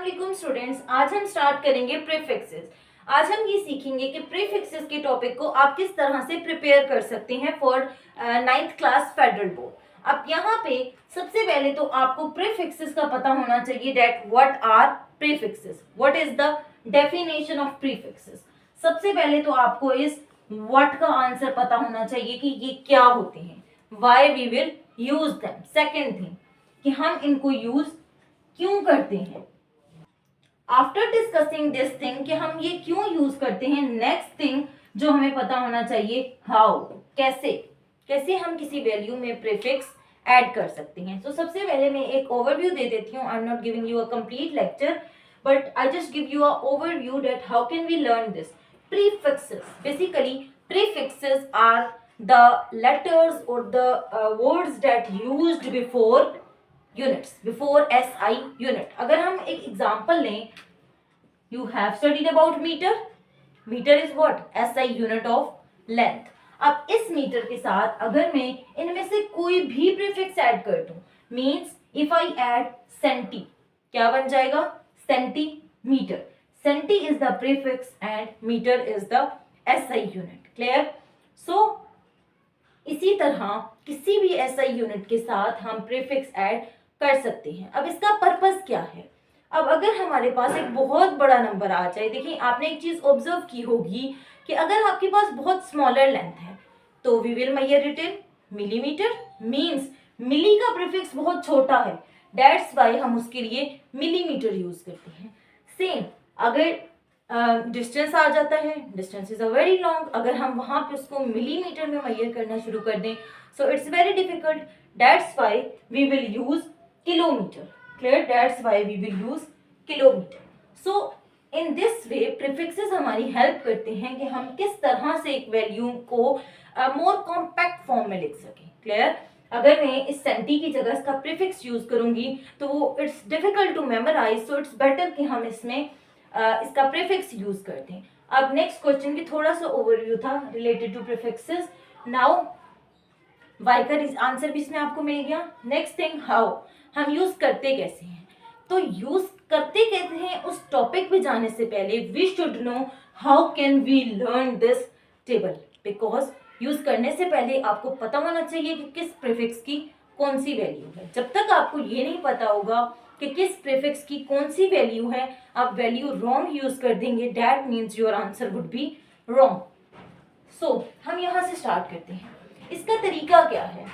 वालेकुम स्टूडेंट्स, आज हम स्टार्ट करेंगे प्रीफिक्सेस। आज हम ये सीखेंगे कि प्रीफिक्सेस के टॉपिक को आप किस तरह से प्रिपेयर कर सकते हैं for 9th class federal board. अब यहाँ पे सबसे पहले तो आपको प्रीफिक्सेस का पता होना चाहिए that what are prefixes, what is the definition of prefixes. सबसे पहले तो आपको इस व्हाट का आंसर पता होना चाहिए कि ये क्या होते हैं, why we will use them. Second thing कि हम इनको यूज क्यों करते हैं। आफ्टर डिस्कसिंग दिस थिंग कि हम ये क्यों यूज करते हैं, नेक्स्ट थिंग जो हमें पता होना चाहिए हाउ, कैसे कैसे हम किसी वैल्यू में प्रीफिक्स ऐड कर सकते हैं। तो सबसे पहले मैं एक ओवरव्यू दे देती हूँ। I am not giving you a complete lecture but I just give you a overview that how can we learn this prefixes. Basically prefixes are the letters or the words that used before units, before SI unit। अगर हम एक example लें, you have studied about meter। meter is what? SI unit of length। अब इस metre के साथ अगर मैं इनमें से कोई भी प्रीफिक्स ऐड कर दूं, means if I add centi, क्या बन जाएगा? Centimetre. Centi is the prefix and metre is the SI unit. Clear? So इसी तरह किसी भी SI यूनिट के साथ हम प्रीफिक्स ऐड कर सकते हैं। अब इसका पर्पस क्या है? अब अगर हमारे पास एक बहुत बड़ा नंबर आ जाए, देखिए आपने एक चीज ऑब्जर्व की होगी कि अगर आपके पास बहुत स्मॉलर लेंथ है तो we will measure it in millimetre, means milli का प्रीफिक्स बहुत छोटा है, दैट्स वाई हम उसके लिए मिलीमीटर यूज करते हैं। सेम अगर डिस्टेंस आ जाता है, distance is a very long, अगर हम वहां पे उसको मिलीमीटर में मेजर करना शुरू कर दें so it's very difficult, that's why we will use kilometre. Clear? That's why we will use kilometre. So in this way prefixes हमारी हेल्प करते हैं कि हम किस तरह से एक वैल्यू को मोर कॉम्पैक्ट फॉर्म में लिख सकें। क्लियर? अगर मैं इस सेंटी की जगह इसका प्रीफिक्स यूज करूंगी तो it's difficult to memorise, so it's better कि हम इसमें इसका प्रीफिक्स यूज करते हैं। अब नेक्स्ट क्वेश्चन की थोड़ा सा ओवरव्यू था related to prefixes. Now why का आंसर भी इसमें आपको मिल गया। नेक्स्ट थिंग हाउ, हम यूज करते कैसे हैं। तो यूज करते कहते हैं उस टॉपिक पे जाने से पहले we should know how can we learn this table, because use करने से पहले आपको पता होना चाहिए कि किस प्रीफिक्स की कौन सी वैल्यू है। जब तक आपको ये नहीं पता होगा कि किस प्रीफिक्स की कौन सी वैल्यू है, आप वैल्यू रॉन्ग यूज कर देंगे, that means your answer would be wrong. So हम यहां से स्टार्ट करते हैं। इसका तरीका क्या है?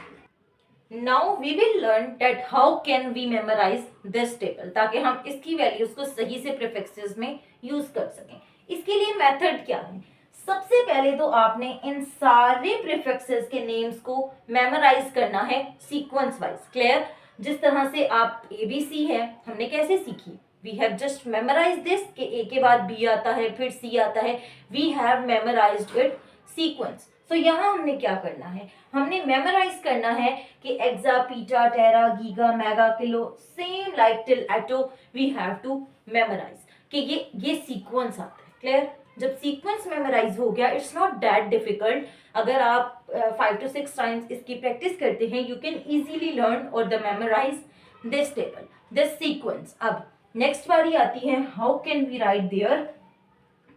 Now we will learn that how can we memorise this table, ताकि हम इसकी वैल्यूज को सही से प्रीफिक्सेस में यूज कर सकें। इसके लिए मेथड क्या है? सबसे पहले तो आपने इन सारे प्रीफिक्सेस के नेम्स को मेमोराइज करना है सीक्वेंस वाइज। क्लियर? जिस तरह से आप ABC है, हमने कैसे सीखी? We have just memorise this कि A के बाद B आता है, फिर C आता है, we have memorised it sequence. तो यहाँ हमने क्या करना है? हमने मेमोराइज करना है कि exa, peta, tera, giga, mega, kilo, same like till atto, we have to memorise कि ये सीक्वेंस आता है। क्लियर? जब सीक्वेंस मेमोराइज हो गया, इट्स नॉट दैट डिफिकल्ट। अगर आप 5 to 6 टाइम्स इसकी प्रैक्टिस करते हैं, यू कैन इजीली लर्न और the memorise this table, this sequence. अब नेक्स्ट बारी आती है how can we write their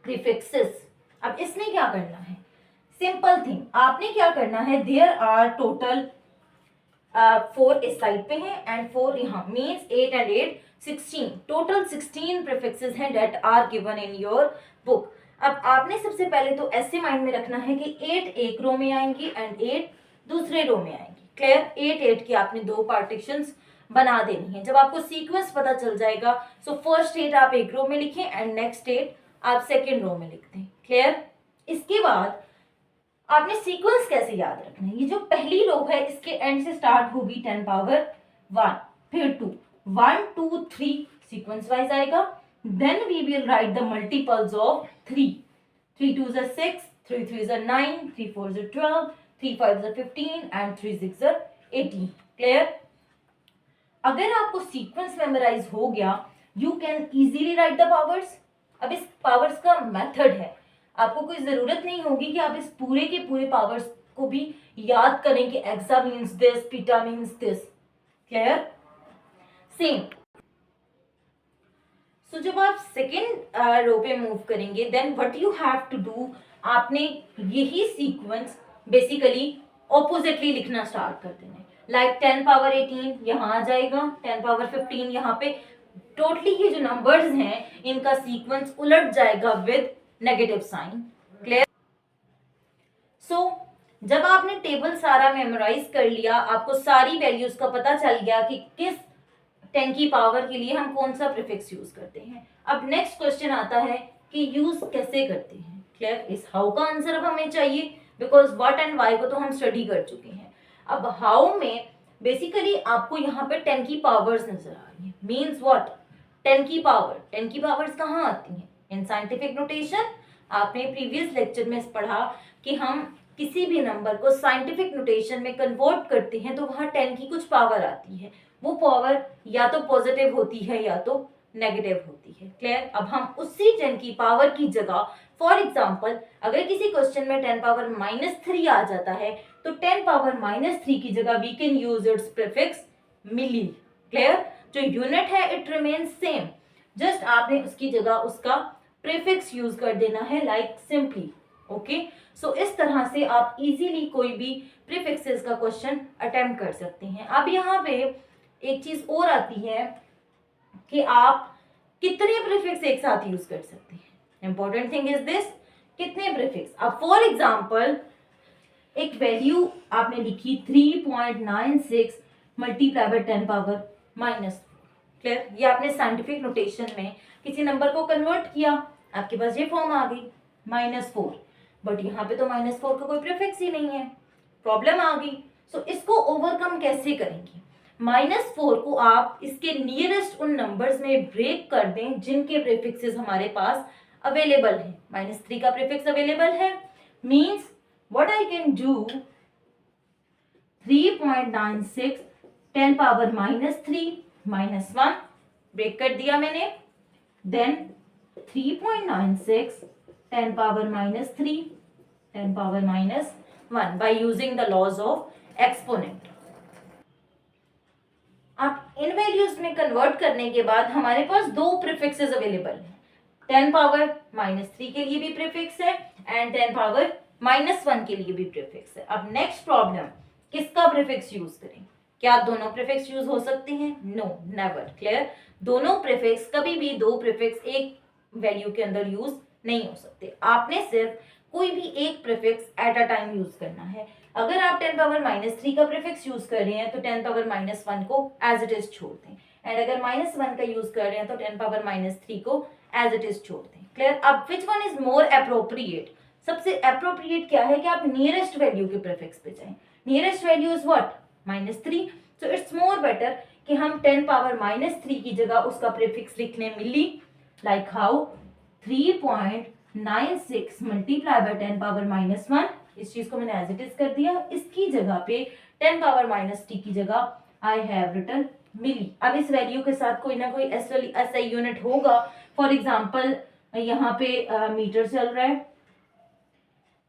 prefixes. अब इसमें क्या करना है? सिंपल थिंग, आपने क्या करना है, देयर आर टोटल 4 इस साइड पे हैं एंड 4 यहाँ, मीन्स 8 and 8 16, टोटल 16 प्रीफिक्सेस हैं that are given in your book. अब आपने सबसे पहले तो ऐसे माइंड में रखना है कि 8 एक रो में आएंगी एंड 8 दूसरे रो में आएंगी। क्लियर? 8 की आपने 2 पार्टीशंस बना देनी है। जब आपको सीक्वेंस पता चल जाएगा सो फर्स्ट 8 आप एक रो में लिखें एंड नेक्स्ट 8 आप सेकेंड रो में लिखते हैं। क्लियर? इसके बाद आपने सीक्वेंस कैसे याद रखना है? ये जो पहली रो है इसके एंड से स्टार्ट होगी 10 power 1, फिर 2, 1 2 3 सीक्वेंस वाइज आएगा। Then we will write the multiples of 3. 3 2s are 6, 3 3s are 9, 3 4s are 12, 3 5s are 15 and 3 6s are 18. Clear? अगर आपको सीक्वेंस मेमोराइज हो गया, you can easily write the powers. अब इस powers का method है, आपको कोई जरूरत नहीं होगी कि आप इस पूरे के पूरे पावर्स को भी याद करें कि exa means this, peta means this. Clear? Same so जब आप सेकेंड रो पे मूव करेंगे then what you have to do, आपने यही सीक्वेंस बेसिकली ऑपोजिटली लिखना स्टार्ट कर देना है। लाइक 10 पावर 18 यहाँ आ जाएगा, 10 पावर 15 यहाँ पे। टोटली ये जो नंबर्स हैं इनका सीक्वेंस उलट जाएगा विद नेगेटिव साइन। क्लियर? सो जब आपने टेबल सारा मेमोराइज कर लिया, आपको सारी वैल्यूज का पता चल गया कि किस 10 की पावर के लिए हम कौन सा प्रीफिक्स यूज करते हैं। अब नेक्स्ट क्वेश्चन आता है कि यूज कैसे करते हैं। क्लियर? इस हाउ का आंसर अब हमें चाहिए, बिकॉज व्हाट एंड वाई को तो हम स्टडी कर चुके हैं। अब हाउ में बेसिकली आपको यहाँ पे 10 की पावर्स नजर आ रही है। Means what? 10 की पावर्स कहाँ आती हैं? In scientific notation. आपने प्रीवियस लेक्चर में पढ़ा कि हम किसी भी नंबर को साइंटिफिक नोटेशन में कन्वर्ट करते हैं तो वहां 10 की कुछ पावर आती है। वो पावर या तो पॉजिटिव होती है या तो नेगेटिव होती है। क्लियर? अब हम उसी 10 की पावर की जगह, फॉर एग्जाम्पल अगर किसी क्वेश्चन में 10 पावर -3 आ जाता है तो 10 पावर -3 की जगह we can use its prefix milli. Clear? जो यूनिट है इट रिमेन्स सेम, जस्ट आपने उसकी जगह उसका प्रीफिक्स यूज कर देना है, लाइक सिंपली। ओके, सो इस तरह से आप इजीली कोई भी प्रीफिक्सेस का क्वेश्चन अटेम्प्ट कर सकते हैं। अब यहाँ पे एक चीज और आती है कि आप कितने प्रीफिक्स एक साथ यूज कर सकते हैं। इंपॉर्टेंट थिंग इज दिस, कितने प्रीफिक्स। अब फॉर एग्जाम्पल एक वैल्यू आपने लिखी 3.96 मल्टीप्लाई बाय 10 पावर -4। क्लियर? ये आपने साइंटिफिक नोटेशन में किसी नंबर को कन्वर्ट किया, आपके पास ये फॉर्म आ गई -4, बट यहाँ पे तो -4 का कोई प्रीफिक्स ही नहीं है, प्रॉब्लम आ गई। सो इसको ओवरकम कैसे करेंगे? -4 को आप इसके नियरेस्ट उन नंबर्स में ब्रेक कर दें जिनके प्रीफिक्सेस हमारे पास अवेलेबल है। -3 का प्रीफिक्स अवेलेबल है, means what I can do, 3.96 10 power -3 -1 break कर दिया मैंने, then 3.96 10 power -3 10 power -1 by using the laws of exponent. आप इन वैल्यूज में कन्वर्ट करने के बाद हमारे पास दो प्रीफिक्सेस अवेलेबल हैं। 10 पावर -3 के लिए भी प्रीफिक्स है एंड 10 पावर -1 के लिए भी प्रीफिक्स है। अब नेक्स्ट प्रॉब्लम, किसका प्रीफिक्स यूज करें? क्या दोनों प्रीफिक्स यूज हो सकते हैं? No, never. क्लियर? दोनों प्रीफिक्स, कभी भी दो प्रीफिक्स एक वैल्यू के अंदर यूज नहीं हो सकते। आपने सिर्फ कोई भी एक prefix at a time use करना है। अगर आप 10 पावर -3 का प्रीफिक्स यूज कर रहे हैं तो 10 पावर -1 को एज इट इज छोड़ दें, एंड अगर -1 का यूज कर रहे हैं तो 10 पावर -3 को एज इट इज छोड़ दें। क्लियर? अब which one is more appropriate? सबसे अप्रोप्रिएट क्या है कि आप नियरेस्ट वैल्यू के प्रीफिक्स पे जाएं। Nearest value is what? -3। So it's more better कि हम 10 पावर -3 की जगह उसका प्रीफिक्स लिख लें milli, like how 3.96 multiply by 10 power -1। इस चीज को मैंने एज इट इज कर दिया, इसकी जगह पे 10 पावर -3 की जगह आई हैव रिटन मिली। अब इस वैल्यू के साथ कोई ना कोई ऐसा यूनिट होगा। फॉर एग्जाम्पल यहाँ पे मीटर चल रहा है,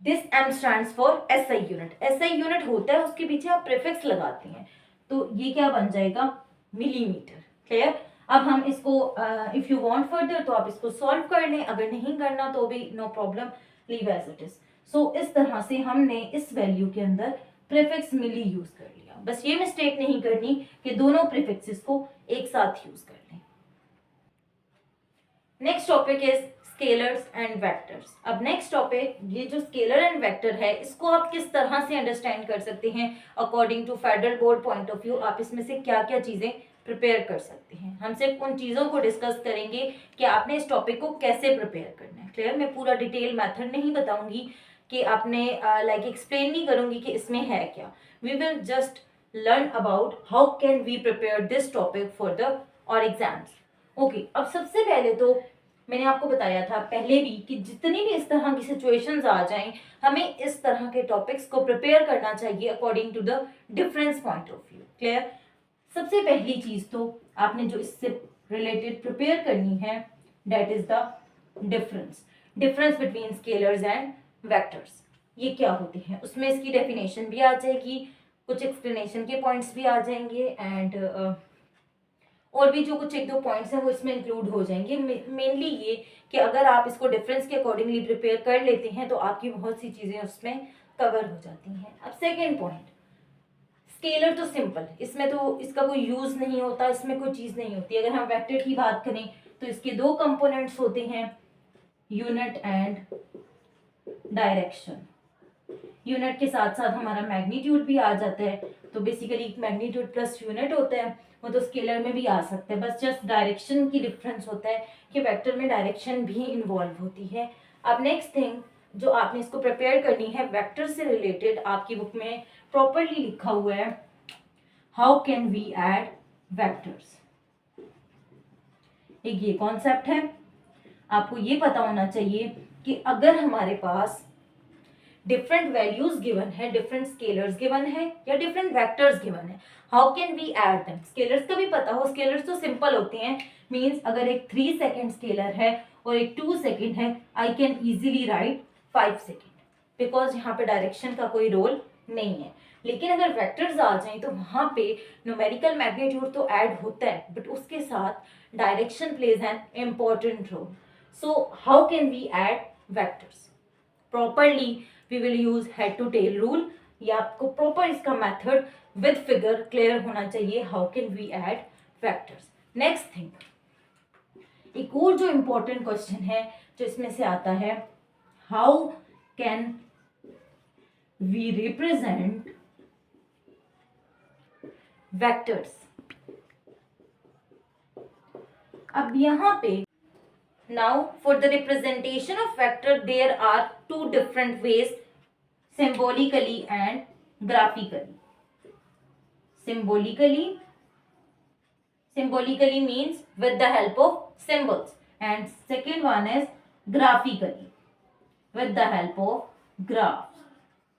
this m stands for SI unit. SI unit होता है, उसके पीछे आप प्रीफिक्स लगाते हैं तो ये क्या बन जाएगा? मिलीमीटर। क्लियर? अब हम इसको इफ यू वांट फर्दर तो आप इसको सॉल्व कर लें, अगर नहीं करना तो भी no problem, leave as it is. So इस तरह से हमने इस वैल्यू के अंदर प्रीफिक्स मिली यूज कर लिया। बस ये मिस्टेक नहीं करनी कि दोनों प्रीफिक्सेस को एक साथ यूज कर लें। Next topic is scalars and vectors. अब नेक्स्ट टॉपिक, ये जो स्केलर एंड वेक्टर है इसको आप किस तरह से अंडरस्टैंड कर सकते हैं according to federal board point of view. आप इसमें से क्या क्या चीजें प्रिपेयर कर सकते हैं। हम सिर्फ उन चीज़ों को डिस्कस करेंगे कि आपने इस टॉपिक को कैसे प्रिपेयर करना है। क्लियर? मैं पूरा डिटेल मेथड नहीं बताऊंगी कि आपने लाइक एक्सप्लेन नहीं करूंगी कि इसमें है क्या। We will just learn about how can we prepare this topic for the और एग्जाम्स। ओके, अब सबसे पहले तो मैंने आपको बताया था पहले भी कि जितनी भी इस तरह की सिचुएशंस आ जाएं, हमें इस तरह के टॉपिक्स को प्रिपेयर करना चाहिए according to the difference point of view. Clear? सबसे पहली चीज तो आपने जो इससे रिलेटेड प्रिपेयर करनी है that is the difference between scalars and vectors. ये क्या होते हैं, उसमें इसकी डेफिनेशन भी आ जाएगी, कुछ एक्सप्लेनेशन के पॉइंट्स भी आ जाएंगे एंड और भी जो कुछ एक दो पॉइंट्स हैं वो इसमें इंक्लूड हो जाएंगे। मेनली ये कि अगर आप इसको डिफरेंस के अकॉर्डिंगली प्रिपेयर कर लेते हैं तो आपकी बहुत सी चीज़ें उसमें कवर हो जाती हैं। अब सेकेंड पॉइंट, स्केलर तो सिंपल, इसमें तो इसका कोई यूज नहीं होता, इसमें कोई चीज़ नहीं होती। अगर हम वेक्टर की बात करें तो इसके दो कंपोनेंट्स होते हैं, यूनिट एंड डायरेक्शन। यूनिट के साथ साथ हमारा मैग्नीट्यूड भी आ जाता है, तो बेसिकली मैग्नीट्यूड प्लस यूनिट होता है, वो तो स्केलर में भी आ सकता है। बस जस्ट डायरेक्शन की डिफरेंस होता है कि वेक्टर में डायरेक्शन भी इन्वॉल्व होती है। अब नेक्स्ट थिंग जो आपने इसको प्रिपेयर करनी है वेक्टर से रिलेटेड, आपकी बुक में प्रॉपरली लिखा हुआ है, how can we add vectors. एक ये कॉन्सेप्ट है। आपको ये पता होना चाहिए कि अगर हमारे पास डिफरेंट वैल्यूज गिवन है, डिफरेंट स्केलर्स गिवन है या डिफरेंट वेक्टर्स गिवन है, how can we add them. Scalars का भी पता हो, स्केलर्स तो सिंपल होते हैं। मींस अगर एक 3 सेकेंड स्केलर है और एक 2 सेकेंड है, I can easily right 5 second, because यहाँ पे डायरेक्शन का कोई रोल नहीं है। लेकिन अगर वेक्टर्स आ जाएं तो वहां पे न्यूमेरिकल मैग्नीट्यूड तो ऐड होता है, बट उसके साथ direction plays an important role. So how can we add vectors properly, we will use head to tail rule, या आपको प्रॉपर इसका मेथड विद फिगर क्लियर होना चाहिए, how can we add vectors. Next thing, एक और जो important question है जो इसमें से आता है, how can we represent vectors. अब यहां पे now for the representation of vector there are two different ways, symbolically and graphically. Symbolically means with the help of symbols, and second one is graphically with the help of graphs.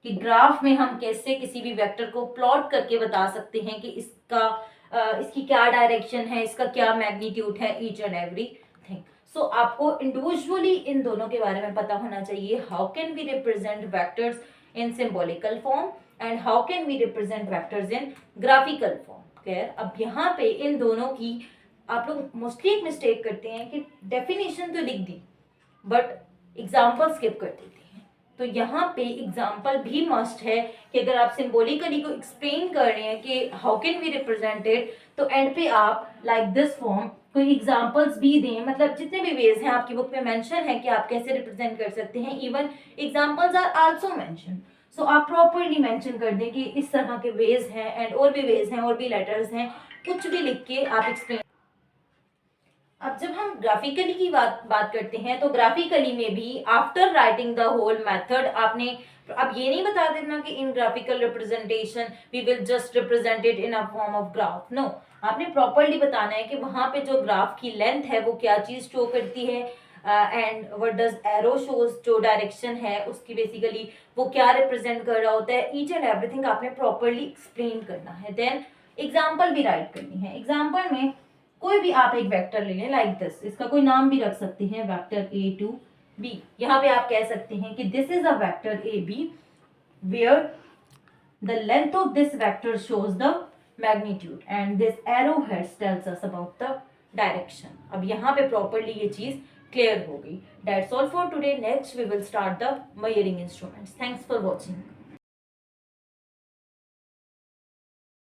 कि graph में हम कैसे किसी भी vector को plot करके बता सकते हैं कि इसकी क्या डायरेक्शन है, इसका क्या मैग्नीट्यूड है, ईच एंड एवरी थिंग। सो आपको इंडिविजुअली इन दोनों के बारे में पता होना चाहिए, how can we represent vectors in symbolical form and how can we represent vectors in graphical form. Clear. अब यहाँ पे इन दोनों की आप लोग मोस्टली एक मिस्टेक करते हैं कि डेफिनेशन तो लिख दी बट एग्जाम्पल स्किप कर देते हैं। तो यहाँ पे एग्जाम्पल भी मस्ट है कि अगर आप सिंबॉलिकली को एक्सप्लेन कर रहे हैं कि how can we represent it, तो एंड पे आप लाइक दिस फॉर्म कोई एग्जाम्पल्स भी दें। मतलब जितने भी वेज हैं आपकी बुक में मेंशन है कि आप कैसे रिप्रेजेंट कर सकते हैं, even examples are also mention. So आप प्रॉपरली मेंशन कर दें कि इस तरह के वेज हैं एंड और भी वेज हैं और भी लेटर्स हैं, कुछ भी लिख के आप एक्सप्लेन। अब जब हम ग्राफिकली की बात करते हैं तो ग्राफिकली में भी after writing the whole method आपने अब ये नहीं बता देना कि in graphical representation we will just represent it in a form of graph. No, आपने प्रॉपरली बताना है कि वहां पे जो ग्राफ की लेंथ है वो क्या चीज शो करती है and what does arrow shows, जो डायरेक्शन है उसकी बेसिकली वो क्या रिप्रेजेंट कर रहा होता है। ईच एंड एवरीथिंग आपने प्रॉपरली एक्सप्लेन करना है। देन एग्जाम्पल भी राइट करनी है। एग्जाम्पल में कोई भी आप एक वेक्टर ले लें लाइक दिस, इसका कोई नाम भी रख सकते हैं, वेक्टर ए टू बी। यहाँ पे आप कह सकते हैं कि this is a vector A B where the length of this vector shows the magnitude and this arrow heads tells us about the direction. अब यहाँ पे प्रॉपरली ये चीज क्लियर हो गई। That's all for today. Next we will start the measuring instruments. Thanks for watching.